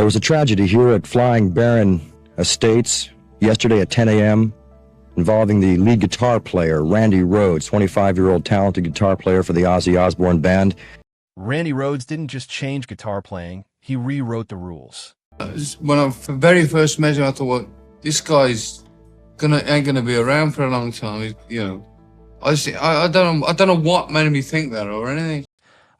There was a tragedy here at Flying Baron Estates yesterday at 10 a.m. involving the lead guitar player, Randy Rhoads, 25-year-old talented guitar player for the Ozzy Osbourne Band. Randy Rhoads didn't just change guitar playing, he rewrote the rules. When I very first met him, I thought, well, this guy's ain't gonna be around for a long time. I don't know what made me think that or anything.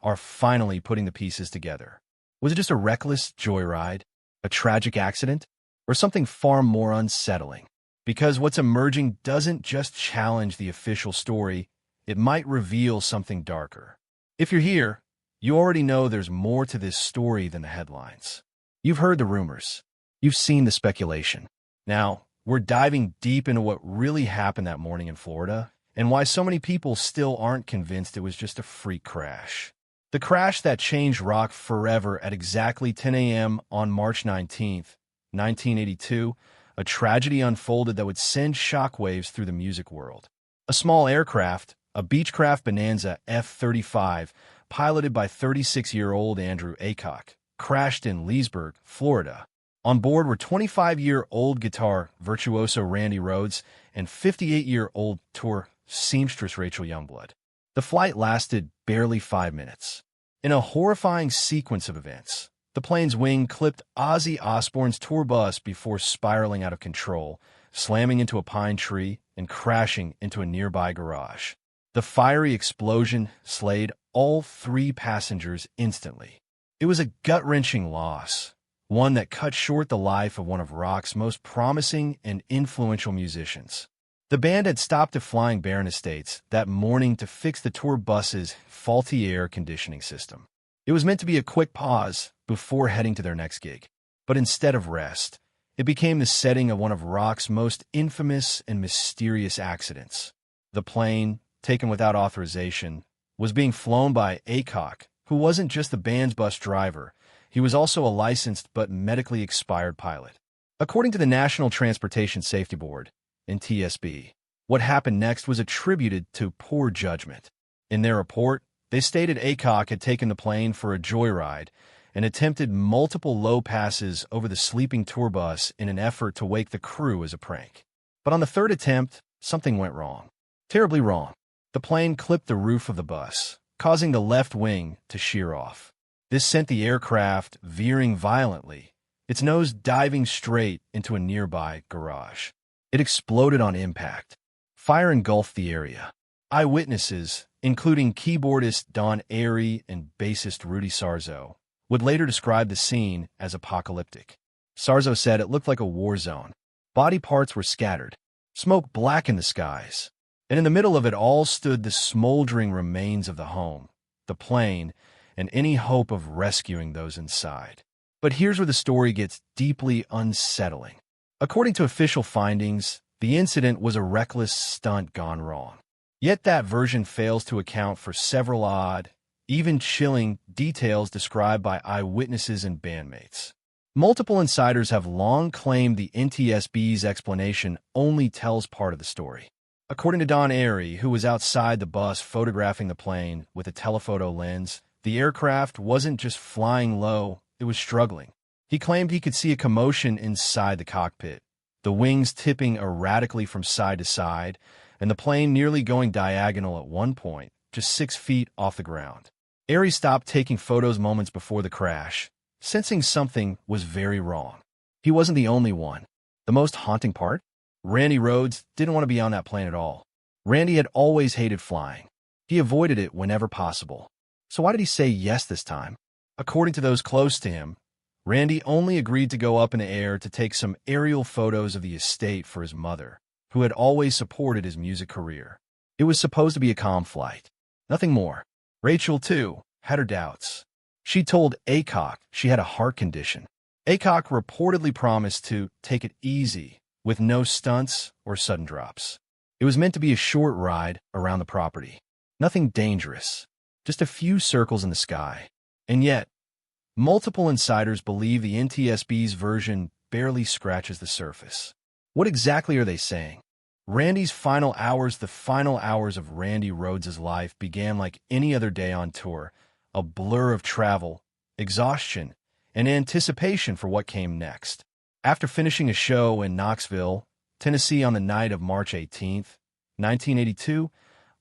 Are finally putting the pieces together. Was it just a reckless joyride, a tragic accident, or something far more unsettling? Because what's emerging doesn't just challenge the official story, it might reveal something darker. If you're here, you already know there's more to this story than the headlines. You've heard the rumors. You've seen the speculation. Now, we're diving deep into what really happened that morning in Florida and why so many people still aren't convinced it was just a freak crash. The crash that changed rock forever at exactly 10 a.m. on March 19th, 1982, a tragedy unfolded that would send shockwaves through the music world. A small aircraft, a Beechcraft Bonanza F-35, piloted by 36-year-old Andrew Aycock, crashed in Leesburg, Florida. On board were 25-year-old guitar virtuoso Randy Rhoads and 58-year-old tour seamstress Rachel Youngblood. The flight lasted barely 5 minutes. In a horrifying sequence of events, the plane's wing clipped Ozzy Osbourne's tour bus before spiraling out of control, slamming into a pine tree and crashing into a nearby garage. The fiery explosion slayed all 3 passengers instantly. It was a gut-wrenching loss, one that cut short the life of one of rock's most promising and influential musicians. The band had stopped at Flying Baron Estates that morning to fix the tour bus's faulty air conditioning system. It was meant to be a quick pause before heading to their next gig. But instead of rest, it became the setting of one of rock's most infamous and mysterious accidents. The plane, taken without authorization, was being flown by Aycock, who wasn't just the band's bus driver, he was also a licensed but medically expired pilot. According to the National Transportation Safety Board, NTSB, what happened next was attributed to poor judgment. In their report, they stated Aycock had taken the plane for a joyride and attempted multiple low passes over the sleeping tour bus in an effort to wake the crew as a prank. But on the 3rd attempt, something went wrong. Terribly wrong. The plane clipped the roof of the bus, causing the left wing to shear off. This sent the aircraft veering violently, its nose diving straight into a nearby garage. It exploded on impact. Fire engulfed the area. Eyewitnesses, including keyboardist Don Airey and bassist Rudy Sarzo, would later describe the scene as apocalyptic. Sarzo said it looked like a war zone. Body parts were scattered. Smoke blackened the skies. And in the middle of it all stood the smoldering remains of the home, the plane, and any hope of rescuing those inside. But here's where the story gets deeply unsettling. According to official findings, the incident was a reckless stunt gone wrong. Yet that version fails to account for several odd, even chilling details described by eyewitnesses and bandmates. Multiple insiders have long claimed the NTSB's explanation only tells part of the story. According to Don Airey, who was outside the bus photographing the plane with a telephoto lens, the aircraft wasn't just flying low, it was struggling. He claimed he could see a commotion inside the cockpit, the wings tipping erratically from side to side, and the plane nearly going diagonal at one point, just 6 feet off the ground. Airey stopped taking photos moments before the crash, sensing something was very wrong. He wasn't the only one. The most haunting part? Randy Rhoads didn't want to be on that plane at all. Randy had always hated flying. He avoided it whenever possible. So why did he say yes this time? According to those close to him, Randy only agreed to go up in the air to take some aerial photos of the estate for his mother, who had always supported his music career. It was supposed to be a calm flight. Nothing more. Rachel, too, had her doubts. She told Aycock she had a heart condition. Aycock reportedly promised to take it easy, with no stunts or sudden drops. It was meant to be a short ride around the property. Nothing dangerous. Just a few circles in the sky. And yet, multiple insiders believe the NTSB's version barely scratches the surface. What exactly are they saying? Randy's final hours, the final hours of Randy Rhoads' life, began like any other day on tour, a blur of travel, exhaustion, and anticipation for what came next. After finishing a show in Knoxville, Tennessee on the night of March 18, 1982,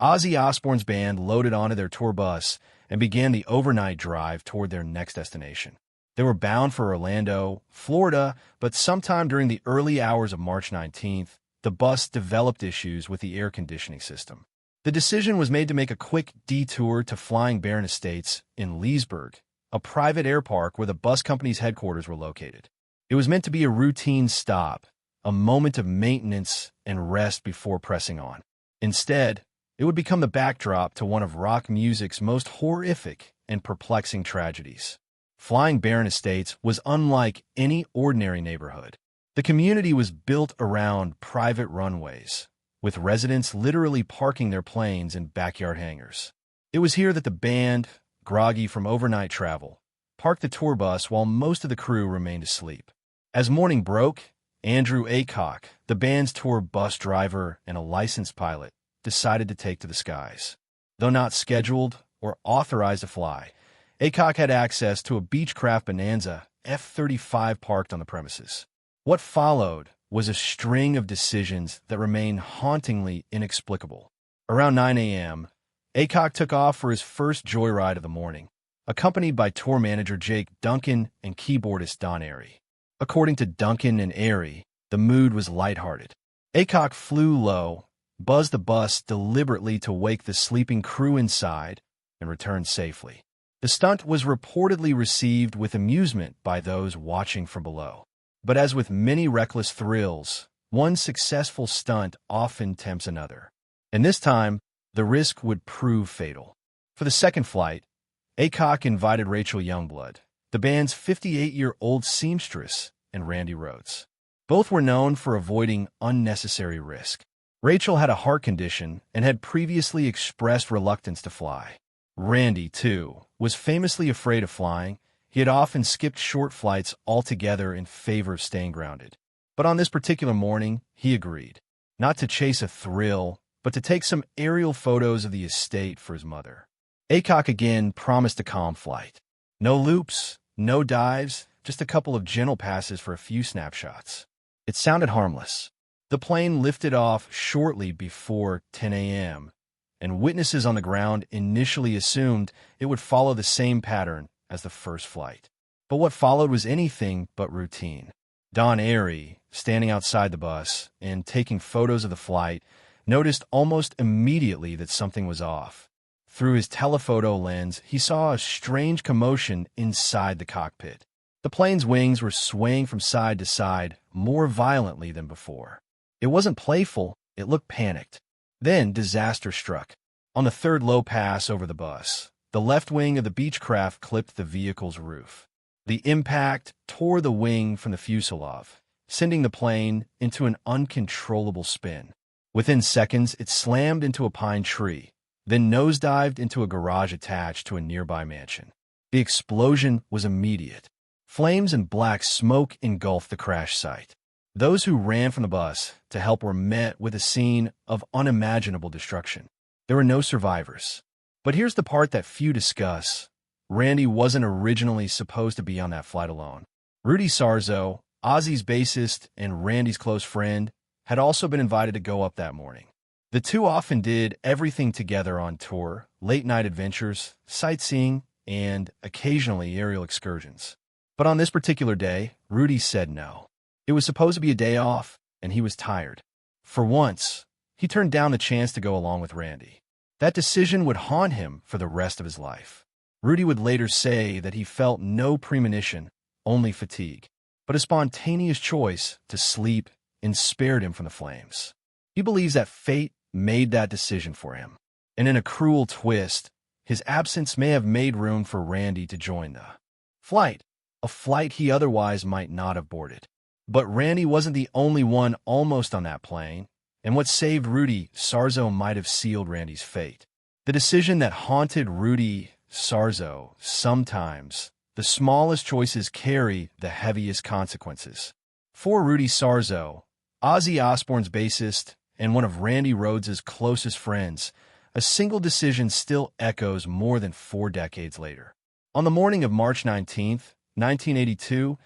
Ozzy Osbourne's band loaded onto their tour bus and began the overnight drive toward their next destination. They were bound for Orlando, Florida, but sometime during the early hours of March 19th, the bus developed issues with the air conditioning system. The decision was made to make a quick detour to Flying Baron Estates in Leesburg, a private air park where the bus company's headquarters were located. It was meant to be a routine stop, a moment of maintenance and rest before pressing on. Instead, it would become the backdrop to one of rock music's most horrific and perplexing tragedies. Flying Baron Estates was unlike any ordinary neighborhood. The community was built around private runways, with residents literally parking their planes in backyard hangars. It was here that the band, groggy from overnight travel, parked the tour bus while most of the crew remained asleep. As morning broke, Andrew Aycock, the band's tour bus driver and a licensed pilot, decided to take to the skies. Though not scheduled or authorized to fly, Aycock had access to a Beechcraft Bonanza F-35 parked on the premises. What followed was a string of decisions that remain hauntingly inexplicable. Around 9 a.m., Aycock took off for his first joyride of the morning, accompanied by tour manager Jake Duncan and keyboardist Don Airey. According to Duncan and Airey, the mood was lighthearted. Aycock flew low, buzzed the bus deliberately to wake the sleeping crew inside, and returned safely. The stunt was reportedly received with amusement by those watching from below. But as with many reckless thrills, one successful stunt often tempts another. And this time, the risk would prove fatal. For the second flight, Aycock invited Rachel Youngblood, the band's 58-year-old seamstress, and Randy Rhoads. Both were known for avoiding unnecessary risk. Rachel had a heart condition and had previously expressed reluctance to fly. Randy, too, was famously afraid of flying. He had often skipped short flights altogether in favor of staying grounded. But on this particular morning, he agreed, not to chase a thrill, but to take some aerial photos of the estate for his mother. Aycock again promised a calm flight. No loops, no dives, just a couple of gentle passes for a few snapshots. It sounded harmless. The plane lifted off shortly before 10 a.m., and witnesses on the ground initially assumed it would follow the same pattern as the first flight. But what followed was anything but routine. Don Airey, standing outside the bus and taking photos of the flight, noticed almost immediately that something was off. Through his telephoto lens, he saw a strange commotion inside the cockpit. The plane's wings were swaying from side to side more violently than before. It wasn't playful, it looked panicked. Then disaster struck. On the third low pass over the bus, the left wing of the Beechcraft clipped the vehicle's roof. The impact tore the wing from the fuselage, sending the plane into an uncontrollable spin. Within seconds, it slammed into a pine tree, then nosedived into a garage attached to a nearby mansion. The explosion was immediate. Flames and black smoke engulfed the crash site. Those who ran from the bus to help were met with a scene of unimaginable destruction. There were no survivors. But here's the part that few discuss. Randy wasn't originally supposed to be on that flight alone. Rudy Sarzo, Ozzy's bassist and Randy's close friend, had also been invited to go up that morning. The two often did everything together on tour, late-night adventures, sightseeing, and occasionally aerial excursions. But on this particular day, Rudy said no. It was supposed to be a day off, and he was tired. For once, he turned down the chance to go along with Randy. That decision would haunt him for the rest of his life. Rudy would later say that he felt no premonition, only fatigue, but a spontaneous choice to sleep spared him from the flames. He believes that fate made that decision for him, and in a cruel twist, his absence may have made room for Randy to join the flight, a flight he otherwise might not have boarded. But Randy wasn't the only one almost on that plane, and what saved Rudy Sarzo might have sealed Randy's fate. The decision that haunted Rudy Sarzo, sometimes the smallest choices carry the heaviest consequences. For Rudy Sarzo, Ozzy Osbourne's bassist and one of Randy Rhoads' closest friends, a single decision still echoes more than 4 decades later. On the morning of March 19th, 1982,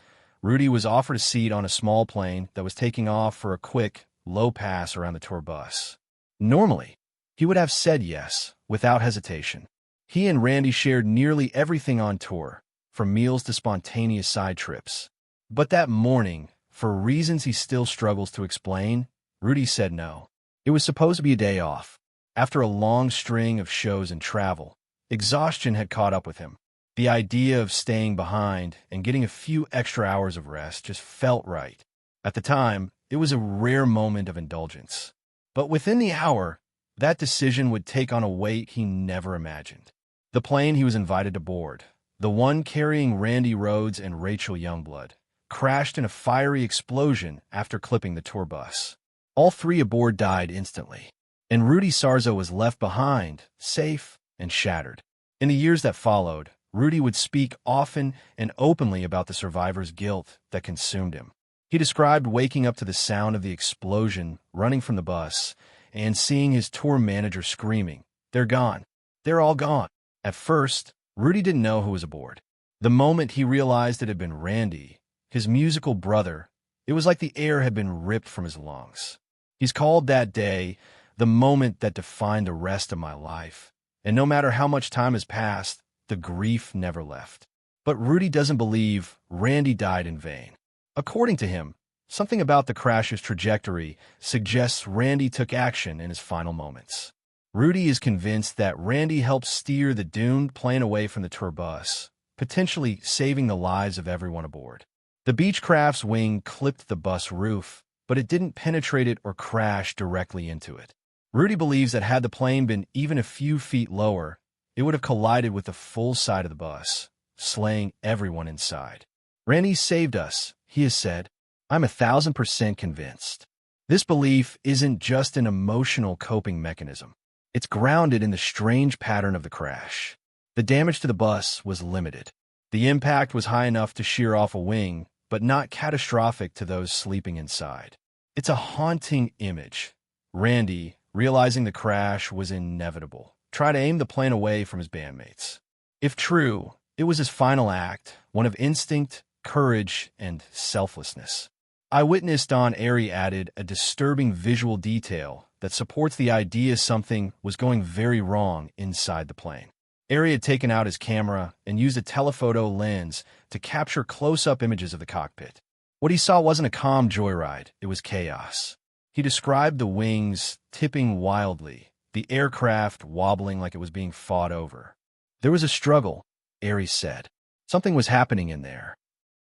Rudy was offered a seat on a small plane that was taking off for a quick, low pass around the tour bus. Normally, he would have said yes, without hesitation. He and Randy shared nearly everything on tour, from meals to spontaneous side trips. But that morning, for reasons he still struggles to explain, Rudy said no. It was supposed to be a day off. After a long string of shows and travel, exhaustion had caught up with him. The idea of staying behind and getting a few extra hours of rest just felt right. At the time, it was a rare moment of indulgence. But within the hour, that decision would take on a weight he never imagined. The plane he was invited to board, the one carrying Randy Rhoads and Rachel Youngblood, crashed in a fiery explosion after clipping the tour bus. All three aboard died instantly, and Rudy Sarzo was left behind, safe and shattered. In the years that followed, Rudy would speak often and openly about the survivor's guilt that consumed him. He described waking up to the sound of the explosion, running from the bus, and seeing his tour manager screaming, "They're gone. They're all gone." At first, Rudy didn't know who was aboard. The moment he realized it had been Randy, his musical brother, it was like the air had been ripped from his lungs. He's called that day the moment that defined the rest of my life. And no matter how much time has passed, the grief never left. But Rudy doesn't believe Randy died in vain. According to him, something about the crash's trajectory suggests Randy took action in his final moments. Rudy is convinced that Randy helped steer the doomed plane away from the tour bus, potentially saving the lives of everyone aboard. The Beechcraft's wing clipped the bus roof, but it didn't penetrate it or crash directly into it. Rudy believes that had the plane been even a few feet lower, it would have collided with the full side of the bus, slaying everyone inside. "Randy saved us," he has said. "I'm 1,000% convinced." This belief isn't just an emotional coping mechanism. It's grounded in the strange pattern of the crash. The damage to the bus was limited. The impact was high enough to shear off a wing, but not catastrophic to those sleeping inside. It's a haunting image. Randy, realizing the crash was inevitable, tried to aim the plane away from his bandmates. If true, it was his final act, one of instinct, courage, and selflessness. Eyewitness Don Airy added a disturbing visual detail that supports the idea something was going very wrong inside the plane. Airy had taken out his camera and used a telephoto lens to capture close-up images of the cockpit. What he saw wasn't a calm joyride, it was chaos. He described the wings tipping wildly, the aircraft wobbling like it was being fought over. There was a struggle, Airy said. Something was happening in there.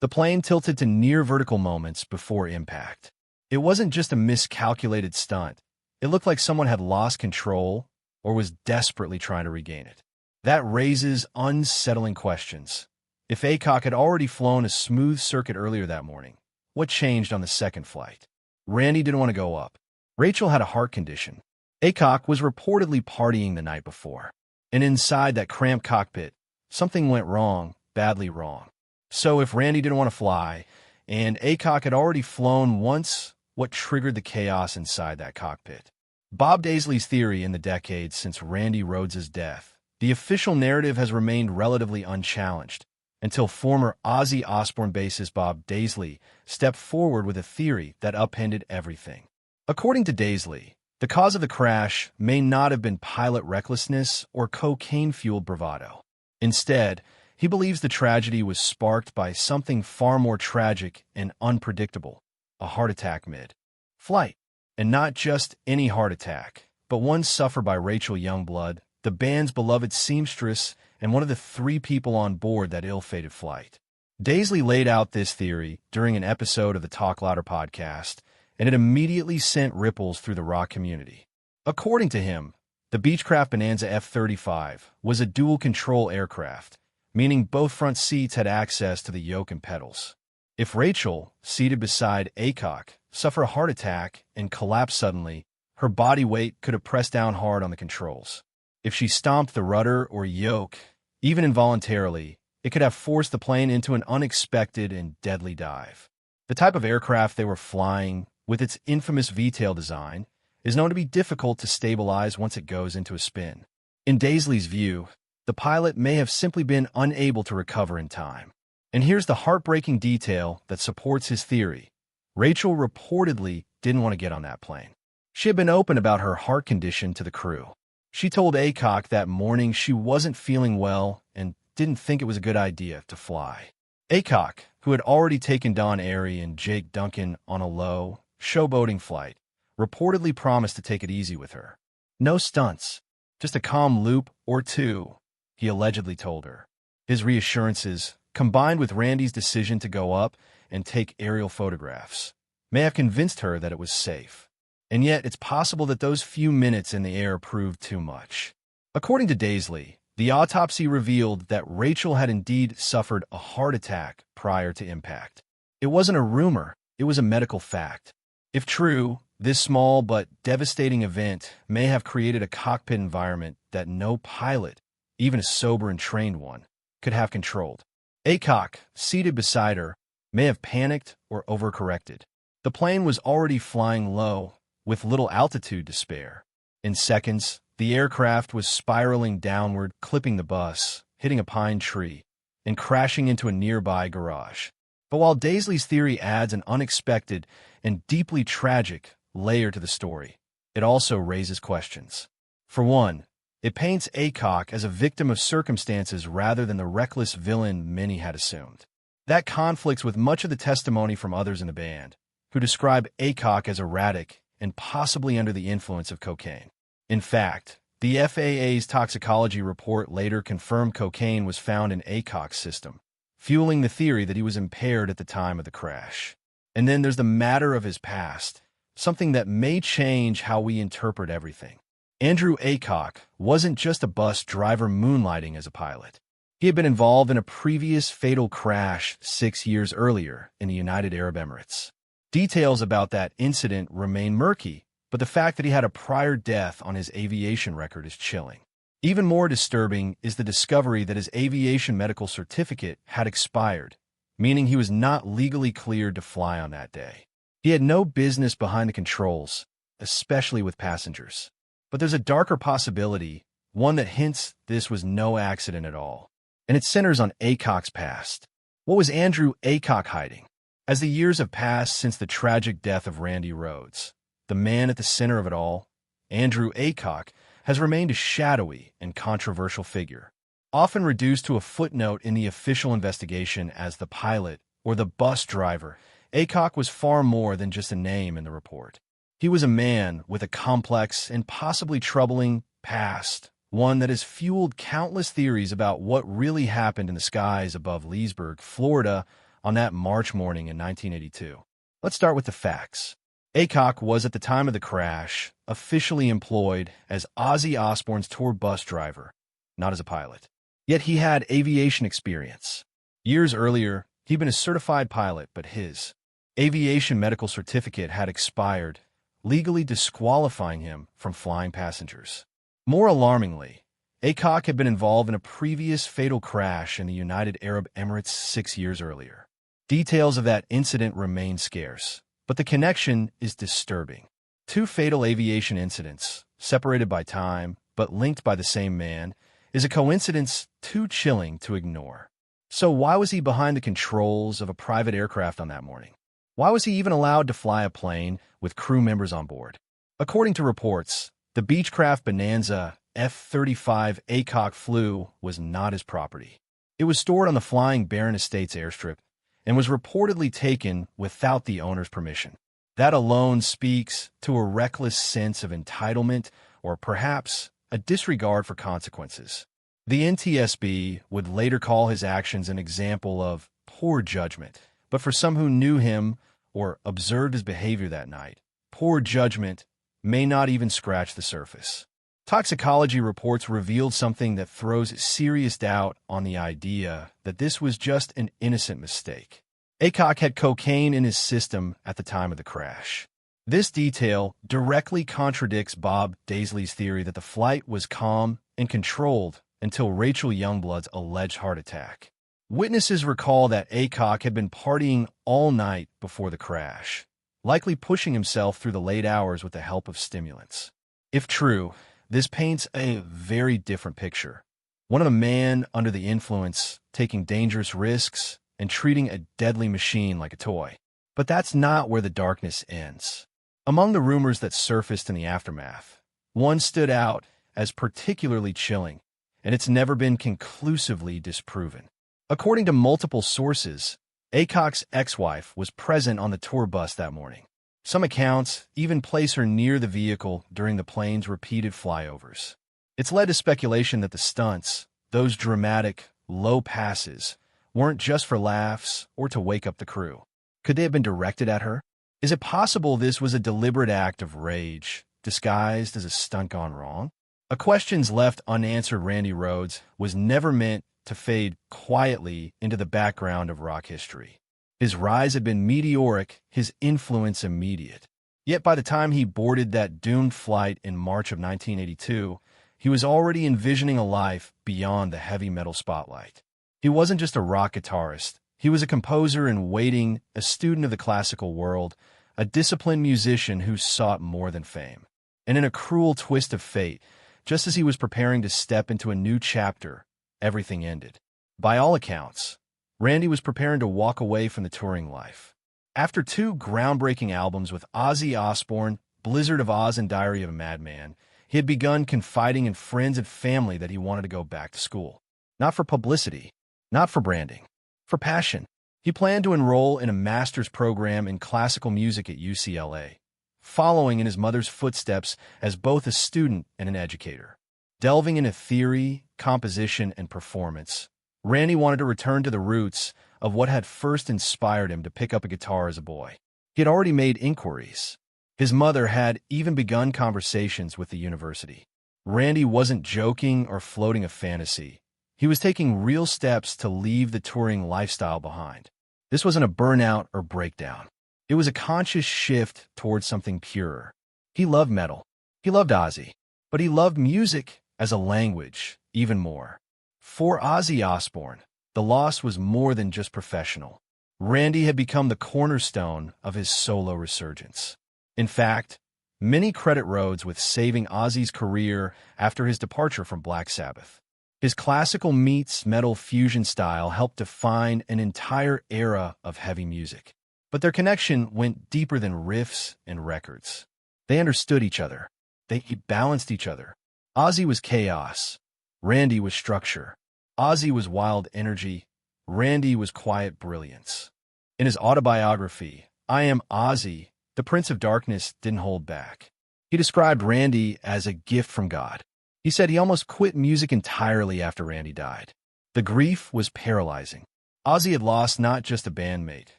The plane tilted to near-vertical moments before impact. It wasn't just a miscalculated stunt. It looked like someone had lost control or was desperately trying to regain it. That raises unsettling questions. If Aycock had already flown a smooth circuit earlier that morning, what changed on the second flight? Randy didn't want to go up. Rachel had a heart condition. Aycock was reportedly partying the night before. And inside that cramped cockpit, something went wrong, badly wrong. So if Randy didn't want to fly, and Aycock had already flown once, what triggered the chaos inside that cockpit? Bob Daisley's theory in the decades since Randy Rhoads' death, the official narrative has remained relatively unchallenged, until former Ozzy Osbourne bassist Bob Daisley stepped forward with a theory that upended everything. According to Daisley, the cause of the crash may not have been pilot recklessness or cocaine-fueled bravado. Instead, he believes the tragedy was sparked by something far more tragic and unpredictable, a heart attack mid-flight. And not just any heart attack, but one suffered by Rachel Youngblood, the band's beloved seamstress and one of the 3 people on board that ill-fated flight. Daisley laid out this theory during an episode of the Talk Louder podcast, and it immediately sent ripples through the rock community. According to him, the Beechcraft Bonanza F-35 was a dual-control aircraft, meaning both front seats had access to the yoke and pedals. If Rachel, seated beside Aycock, suffered a heart attack and collapsed suddenly, her body weight could have pressed down hard on the controls. If she stomped the rudder or yoke, even involuntarily, it could have forced the plane into an unexpected and deadly dive. The type of aircraft they were flying, with its infamous V-tail design, is known to be difficult to stabilize once it goes into a spin. In Daisley's view, the pilot may have simply been unable to recover in time. And here's the heartbreaking detail that supports his theory. Rachel reportedly didn't want to get on that plane. She had been open about her heart condition to the crew. She told Aycock that morning she wasn't feeling well and didn't think it was a good idea to fly. Aycock, who had already taken Don Airy and Jake Duncan on a low, showboating flight, reportedly promised to take it easy with her. No stunts, just a calm loop or two, he allegedly told her. His reassurances, combined with Randy's decision to go up and take aerial photographs, may have convinced her that it was safe. And yet, it's possible that those few minutes in the air proved too much. According to Daisley, the autopsy revealed that Rachel had indeed suffered a heart attack prior to impact. It wasn't a rumor, it was a medical fact. If true, this small but devastating event may have created a cockpit environment that no pilot, even a sober and trained one, could have controlled. Aycock, seated beside her, may have panicked or overcorrected. The plane was already flying low, with little altitude to spare. In seconds, the aircraft was spiraling downward, clipping the bus, hitting a pine tree, and crashing into a nearby garage. But while Daisley's theory adds an unexpected and deeply tragic layer to the story, it also raises questions. For one, it paints Aycock as a victim of circumstances rather than the reckless villain many had assumed. That conflicts with much of the testimony from others in the band, who describe Aycock as erratic and possibly under the influence of cocaine. In fact, the FAA's toxicology report later confirmed cocaine was found in Aycock's system, fueling the theory that he was impaired at the time of the crash. And then there's the matter of his past, something that may change how we interpret everything. Andrew Aycock wasn't just a bus driver moonlighting as a pilot. He had been involved in a previous fatal crash 6 years earlier in the United Arab Emirates. Details about that incident remain murky, but the fact that he had a prior death on his aviation record is chilling. Even more disturbing is the discovery that his aviation medical certificate had expired, meaning he was not legally cleared to fly on that day. He had no business behind the controls, especially with passengers. But there's a darker possibility, one that hints this was no accident at all, and it centers on Aycock's past. What was Andrew Aycock hiding? As the years have passed since the tragic death of Randy Rhoads, the man at the center of it all, Andrew Aycock, has remained a shadowy and controversial figure. Often reduced to a footnote in the official investigation as the pilot or the bus driver, Aycock was far more than just a name in the report. He was a man with a complex and possibly troubling past, one that has fueled countless theories about what really happened in the skies above Leesburg, Florida, on that March morning in 1982. Let's start with the facts. Aycock was, at the time of the crash, officially employed as Ozzy Osbourne's tour bus driver, not as a pilot. Yet he had aviation experience. Years earlier, he'd been a certified pilot, but his aviation medical certificate had expired, legally disqualifying him from flying passengers. More alarmingly, Aycock had been involved in a previous fatal crash in the United Arab Emirates 6 years earlier. Details of that incident remain scarce, but the connection is disturbing. 2 fatal aviation incidents, separated by time but linked by the same man, is a coincidence too chilling to ignore. So why was he behind the controls of a private aircraft on that morning? Why was he even allowed to fly a plane with crew members on board? According to reports, the Beechcraft Bonanza F-35 Aycock flew was not his property. It was stored on the Flying Baron Estates airstrip and was reportedly taken without the owner's permission. That alone speaks to a reckless sense of entitlement or perhaps a disregard for consequences. The NTSB would later call his actions an example of poor judgment, but for some who knew him or observed his behavior that night, poor judgment may not even scratch the surface. Toxicology reports revealed something that throws serious doubt on the idea that this was just an innocent mistake. Aycock had cocaine in his system at the time of the crash. This detail directly contradicts Bob Daisley's theory that the flight was calm and controlled until Rachel Youngblood's alleged heart attack. Witnesses recall that Aycock had been partying all night before the crash, likely pushing himself through the late hours with the help of stimulants. If true, this paints a very different picture. One of a man under the influence, taking dangerous risks and treating a deadly machine like a toy. But that's not where the darkness ends. Among the rumors that surfaced in the aftermath, one stood out as particularly chilling, and it's never been conclusively disproven. According to multiple sources, Aycock's ex-wife was present on the tour bus that morning. Some accounts even place her near the vehicle during the plane's repeated flyovers. It's led to speculation that the stunts, those dramatic, low passes, weren't just for laughs or to wake up the crew. Could they have been directed at her? Is it possible this was a deliberate act of rage, disguised as a stunt gone wrong? A questions left unanswered Randy Rhoads was never meant to fade quietly into the background of rock history. His rise had been meteoric, his influence immediate. Yet by the time he boarded that doomed flight in March of 1982, he was already envisioning a life beyond the heavy metal spotlight. He wasn't just a rock guitarist. He was a composer in waiting, a student of the classical world, a disciplined musician who sought more than fame. And in a cruel twist of fate, just as he was preparing to step into a new chapter, everything ended. By all accounts, Randy was preparing to walk away from the touring life. After two groundbreaking albums with Ozzy Osbourne, Blizzard of Oz and Diary of a Madman, he had begun confiding in friends and family that he wanted to go back to school. Not for publicity, not for branding, for passion. He planned to enroll in a master's program in classical music at UCLA, following in his mother's footsteps as both a student and an educator. Delving into theory, composition, and performance, Randy wanted to return to the roots of what had first inspired him to pick up a guitar as a boy. He had already made inquiries. His mother had even begun conversations with the university. Randy wasn't joking or floating a fantasy. He was taking real steps to leave the touring lifestyle behind. This wasn't a burnout or breakdown. It was a conscious shift towards something purer. He loved metal. He loved Ozzy. But he loved music as a language even more. For Ozzy Osbourne, the loss was more than just professional. Randy had become the cornerstone of his solo resurgence. In fact, many credit Rhoads with saving Ozzy's career after his departure from Black Sabbath. His classical meets metal fusion style helped define an entire era of heavy music. But their connection went deeper than riffs and records. They understood each other. They balanced each other. Ozzy was chaos. Randy was structure. Ozzy was wild energy. Randy was quiet brilliance. In his autobiography, I Am Ozzy, the Prince of Darkness didn't hold back. He described Randy as a gift from God. He said he almost quit music entirely after Randy died. The grief was paralyzing. Ozzy had lost not just a bandmate,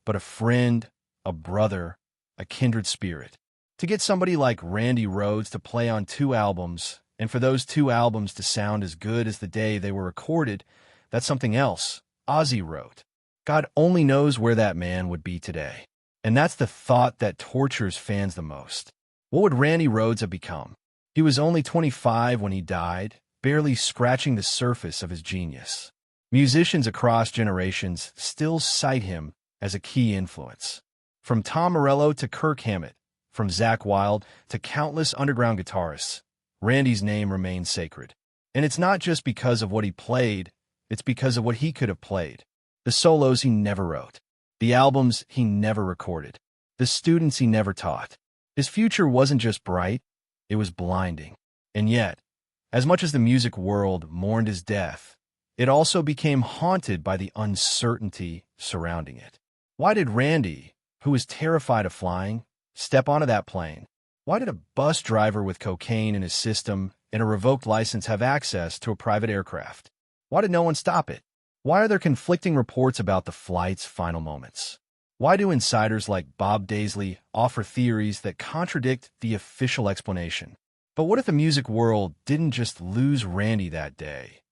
but a friend, a brother, a kindred spirit. To get somebody like Randy Rhoads to play on two albums, and for those two albums to sound as good as the day they were recorded, that's something else. Ozzy wrote, God only knows where that man would be today. And that's the thought that tortures fans the most. What would Randy Rhoads have become? He was only 25 when he died, barely scratching the surface of his genius. Musicians across generations still cite him as a key influence. From Tom Morello to Kirk Hammett, from Zakk Wylde to countless underground guitarists, Randy's name remains sacred. And it's not just because of what he played, it's because of what he could have played. The solos he never wrote. The albums he never recorded. The students he never taught. His future wasn't just bright, it was blinding. And yet, as much as the music world mourned his death, it also became haunted by the uncertainty surrounding it. Why did Randy, who was terrified of flying, step onto that plane? Why did a bus driver with cocaine in his system and a revoked license have access to a private aircraft? Why did no one stop it? Why are there conflicting reports about the flight's final moments? Why do insiders like Bob Daisley offer theories that contradict the official explanation? But what if the music world didn't just lose Randy that day?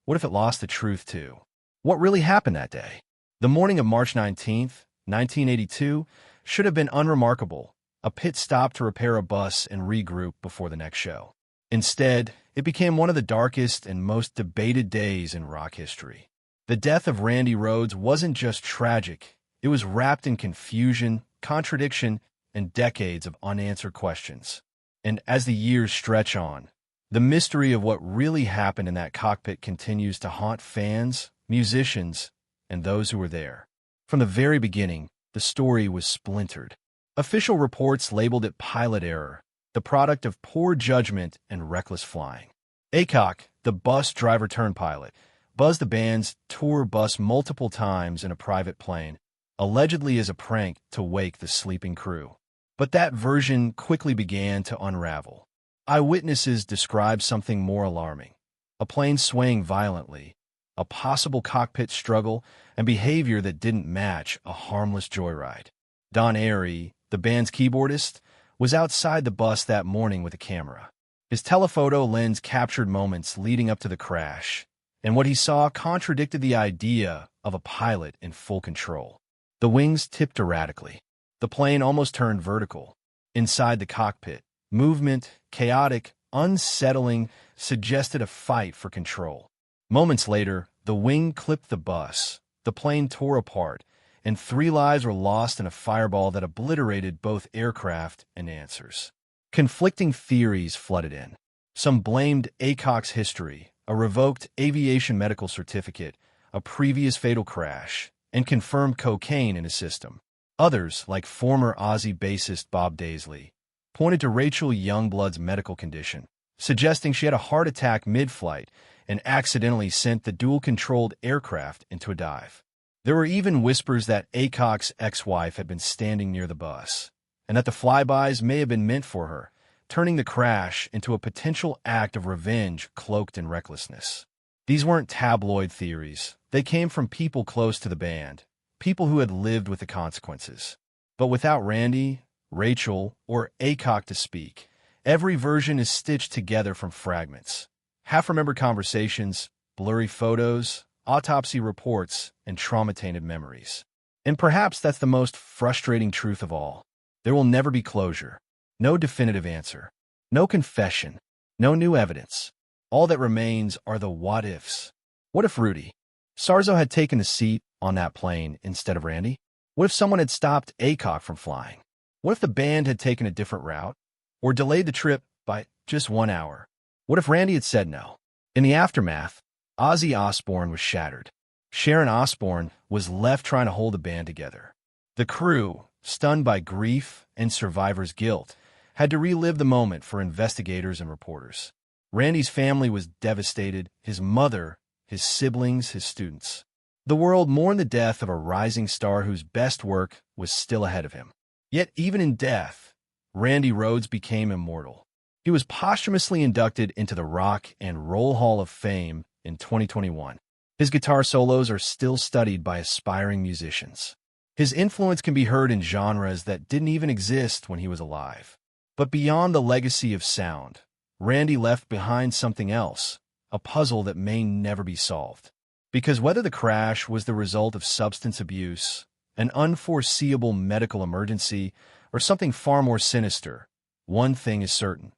What if it lost the truth too? What really happened that day? The morning of March 19th, 1982, should have been unremarkable, a pit stop to repair a bus and regroup before the next show. Instead, it became one of the darkest and most debated days in rock history. The death of Randy Rhoads wasn't just tragic, it was wrapped in confusion, contradiction, and decades of unanswered questions. And as the years stretch on, the mystery of what really happened in that cockpit continues to haunt fans, musicians, and those who were there. From the very beginning, the story was splintered. Official reports labeled it pilot error, the product of poor judgment and reckless flying. Aycock, the bus driver-turned-pilot, buzzed the band's tour bus multiple times in a private plane, allegedly as a prank to wake the sleeping crew. But that version quickly began to unravel. Eyewitnesses described something more alarming: a plane swaying violently, a possible cockpit struggle, and behavior that didn't match a harmless joyride. Don Airey, the band's keyboardist, was outside the bus that morning with a camera. His telephoto lens captured moments leading up to the crash, and what he saw contradicted the idea of a pilot in full control. The wings tipped erratically. The plane almost turned vertical. Inside the cockpit, movement, chaotic, unsettling, suggested a fight for control. Moments later, the wing clipped the bus, the plane tore apart, and 3 lives were lost in a fireball that obliterated both aircraft and answers. Conflicting theories flooded in. Some blamed Aycock's history, a revoked aviation medical certificate, a previous fatal crash, and confirmed cocaine in his system. Others, like former Aussie bassist Bob Daisley, pointed to Rachel Youngblood's medical condition, suggesting she had a heart attack mid-flight and accidentally sent the dual-controlled aircraft into a dive. There were even whispers that Aycock's ex-wife had been standing near the bus, and that the flybys may have been meant for her, turning the crash into a potential act of revenge cloaked in recklessness. These weren't tabloid theories. They came from people close to the band, people who had lived with the consequences. But without Randy, Rachel, or Aycock to speak, every version is stitched together from fragments. Half-remembered conversations, blurry photos, autopsy reports, and trauma-tainted memories. And perhaps that's the most frustrating truth of all. There will never be closure. No definitive answer. No confession. No new evidence. All that remains are the what-ifs. What if Rudy Sarzo had taken a seat on that plane instead of Randy? What if someone had stopped Aycock from flying? What if the band had taken a different route? Or delayed the trip by just 1 hour? What if Randy had said no? In the aftermath, Ozzy Osbourne was shattered. Sharon Osbourne was left trying to hold the band together. The crew, stunned by grief and survivor's guilt, had to relive the moment for investigators and reporters. Randy's family was devastated, his mother, his siblings, his students. The world mourned the death of a rising star whose best work was still ahead of him. Yet even in death, Randy Rhoads became immortal. He was posthumously inducted into the Rock and Roll Hall of Fame in 2021. His guitar solos are still studied by aspiring musicians. His influence can be heard in genres that didn't even exist when he was alive. But beyond the legacy of sound, Randy left behind something else, a puzzle that may never be solved. Because whether the crash was the result of substance abuse, an unforeseeable medical emergency, or something far more sinister, one thing is certain: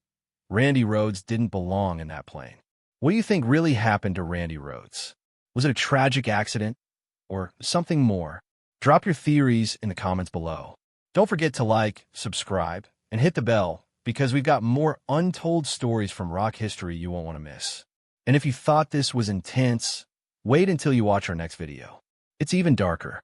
Randy Rhoads didn't belong in that plane. What do you think really happened to Randy Rhoads? Was it a tragic accident or something more? Drop your theories in the comments below. Don't forget to like, subscribe, and hit the bell, because we've got more untold stories from rock history you won't want to miss. And if you thought this was intense, wait until you watch our next video. It's even darker.